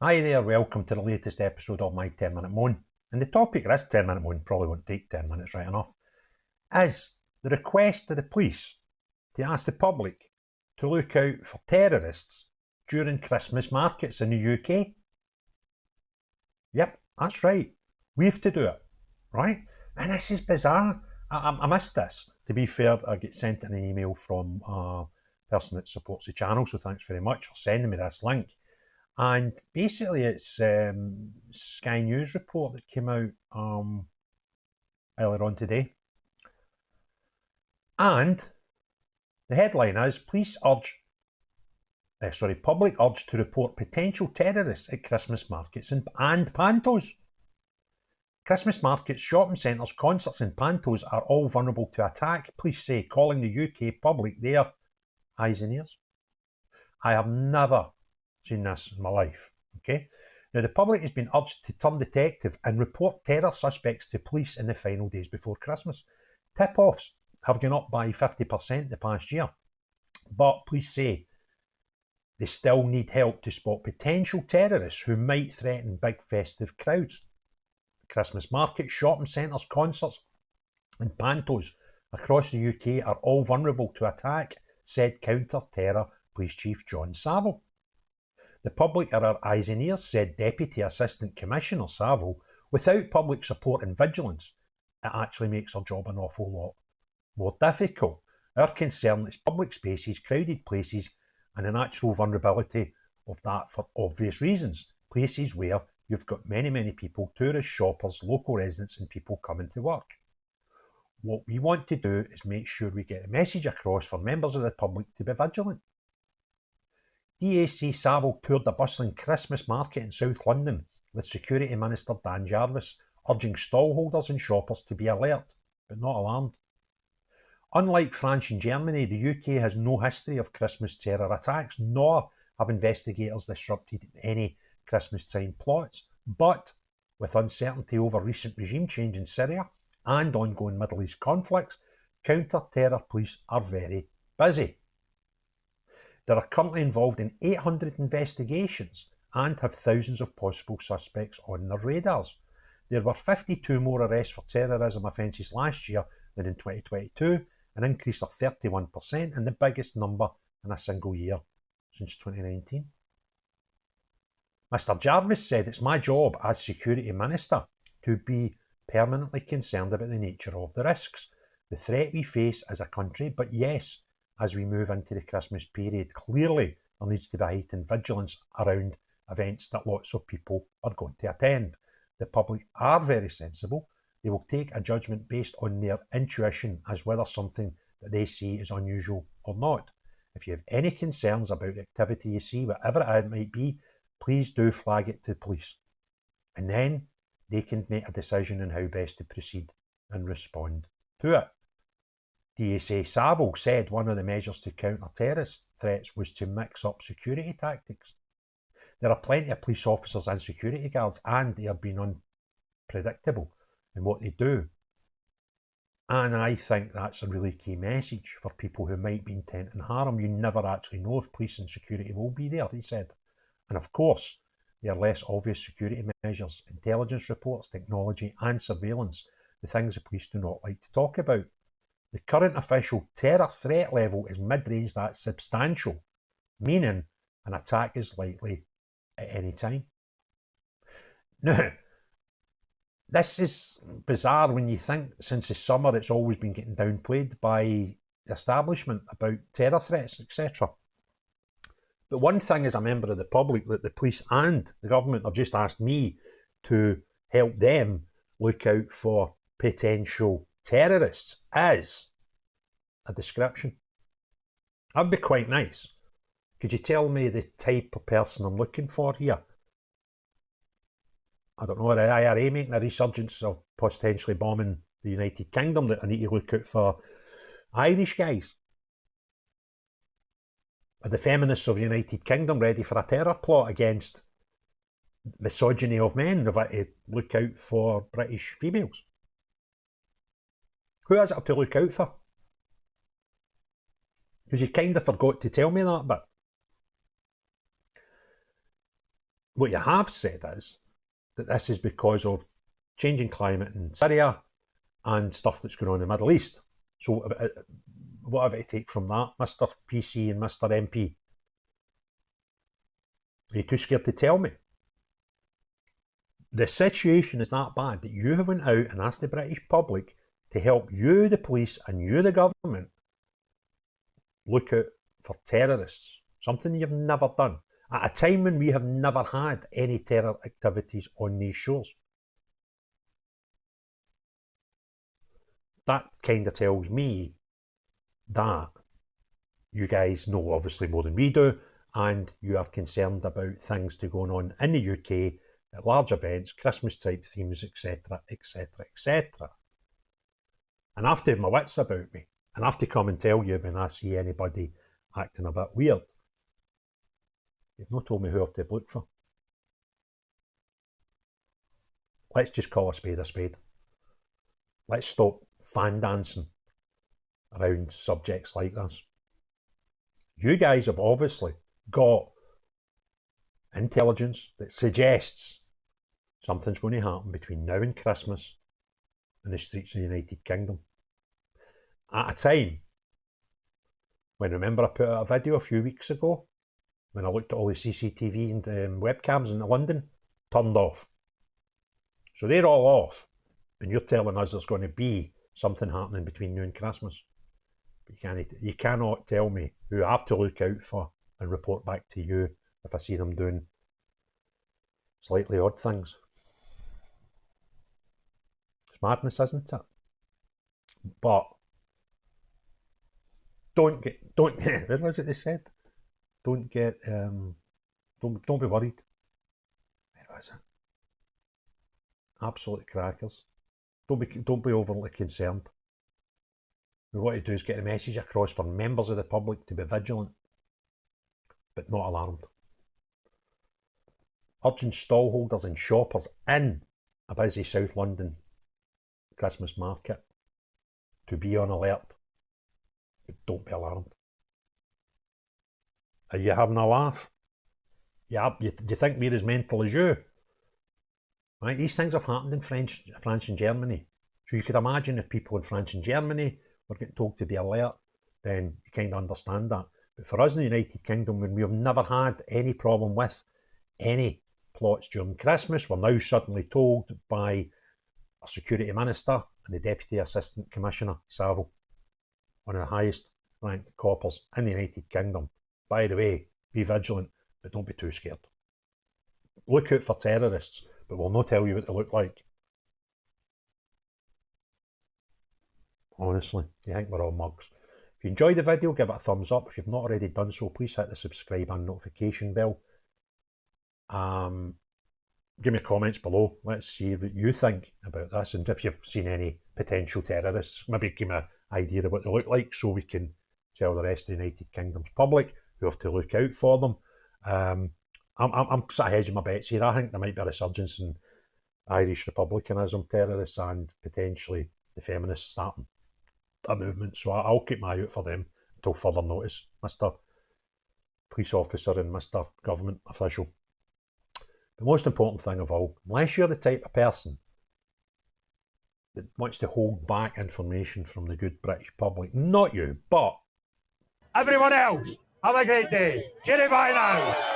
Hi there, welcome to the latest episode of my 10-minute moan. And the topic of this 10-minute moan probably won't take 10 minutes, right enough, is the request to the police to ask the public to look out for terrorists during Christmas markets in the UK. Yep, that's right. We have to do it, right? And this is bizarre. I missed this. To be fair, I get sent an email from a person that supports the channel, so thanks very much for sending me this link. And basically, it's Sky News report that came out earlier on today. And the headline is, public urge to report potential terrorists at Christmas markets and pantos. Christmas markets, shopping centres, concerts and pantos are all vulnerable to attack, police say, calling the UK public their eyes and ears. I have never seen this in my life, okay? Now, the public has been urged to turn detective and report terror suspects to police in the final days before Christmas. Tip-offs have gone up by 50% the past year, but police say they still need help to spot potential terrorists who might threaten big festive crowds. Christmas markets, shopping centres, concerts and pantos across the UK are all vulnerable to attack, said Counter-Terror Police Chief Jon Savell. The public are our eyes and ears, said Deputy Assistant Commissioner Savell. Without public support and vigilance, it actually makes our job an awful lot more difficult. Our concern is public spaces, crowded places, and the natural vulnerability of that for obvious reasons. Places where you've got many people, tourists, shoppers, local residents, and people coming to work. What we want to do is make sure we get the message across for members of the public to be vigilant. DAC Savell toured a bustling Christmas market in South London with Security Minister Dan Jarvis, urging stallholders and shoppers to be alert, but not alarmed. Unlike France and Germany, the UK has no history of Christmas terror attacks, nor have investigators disrupted any Christmas time plots. But with uncertainty over recent regime change in Syria and ongoing Middle East conflicts, counter-terror police are very busy. They are currently involved in 800 investigations and have thousands of possible suspects on their radars. There were 52 more arrests for terrorism offences last year than in 2022, an increase of 31% and the biggest number in a single year since 2019. Mr Jarvis said, "It's my job as Security Minister to be permanently concerned about the nature of the risks, the threat we face as a country, but yes, as we move into the Christmas period, clearly there needs to be heightened vigilance around events that lots of people are going to attend. The public are very sensible. They will take a judgment based on their intuition as whether something that they see is unusual or not. If you have any concerns about the activity you see, whatever it might be, please do flag it to police. And then they can make a decision on how best to proceed and respond to it." DSA Savell said one of the measures to counter terrorist threats was to mix up security tactics. There are plenty of police officers and security guards, and they have been unpredictable in what they do. And I think that's a really key message for people who might be intent on harm. You never actually know if police and security will be there, he said. And of course, there are less obvious security measures, intelligence reports, technology and surveillance, the things the police do not like to talk about. The current official terror threat level is mid-range, that's substantial, meaning an attack is likely at any time. Now, this is bizarre when you think since the summer it's always been getting downplayed by the establishment about terror threats, etc. But one thing as a member of the public that the police and the government have just asked me to help them look out for potential terrorists is a description. That'd be quite nice. Could you tell me the type of person I'm looking for here? I don't know, the IRA making a resurgence of potentially bombing the United Kingdom, that I need to look out for Irish guys? Are the feminists of the United Kingdom ready for a terror plot against misogyny of men? Have I to look out for British females? Who is it to look out for? Because you kind of forgot to tell me that bit. What you have said is that this is because of changing climate in Syria and stuff that's going on in the Middle East. So what have I to take from that, Mr. PC and Mr. MP? Are you too scared to tell me? The situation is that bad that you have went out and asked the British public to help you, the police, and you, the government, look out for terrorists. Something you've never done. At a time when we have never had any terror activities on these shores. That kind of tells me that you guys know obviously more than we do, and you are concerned about things to going on in the UK at large events, Christmas type themes, etc., etc., etc. And I have to have my wits about me, and I have to come and tell you when I see anybody acting a bit weird. You've not told me who I have to look for. Let's just call a spade a spade. Let's stop fan dancing around subjects like this. You guys have obviously got intelligence that suggests something's going to happen between now and Christmas in the streets of the United Kingdom. At a time when, remember, I put out a video a few weeks ago when I looked at all the CCTV and webcams in London, turned off. So they're all off, and you're telling us there's going to be something happening between now and Christmas. But you cannot tell me who I have to look out for and report back to you if I see them doing slightly odd things. It's madness, isn't it? But don't where was it they said? Don't be worried. Where was it? Absolute crackers. Don't be overly concerned. We want to do is get the message across for members of the public to be vigilant, but not alarmed. Urging stallholders and shoppers in a busy South London Christmas market to be on alert, but don't be alarmed. Are you having a laugh? Yeah, do you think we're as mental as you? Right, these things have happened in France and Germany. So you could imagine if people in France and Germany were getting told to be alert, then you kind of understand that. But for us in the United Kingdom, when we have never had any problem with any plots during Christmas, we're now suddenly told by a security minister and the Deputy Assistant Commissioner Savell, one of the highest ranked coppers in the United Kingdom. By the way, be vigilant, but don't be too scared. Look out for terrorists, but we'll not tell you what they look like. Honestly, you think we're all mugs. If you enjoyed the video, give it a thumbs up. If you've not already done so, please hit the subscribe and notification bell. Give me comments below. Let's see what you think about this, and if you've seen any potential terrorists, maybe give me an idea of what they look like so we can tell the rest of the United Kingdom's public who have to look out for them. I'm sort of hedging my bets here. I think there might be a resurgence in Irish republicanism, terrorists, and potentially the feminists starting a movement. So I'll keep my eye out for them until further notice, Mr. Police Officer and Mr. Government Official. The most important thing of all, unless you're the type of person that wants to hold back information from the good British public, not you, but everyone else, have a great day. Cheerio, bye now.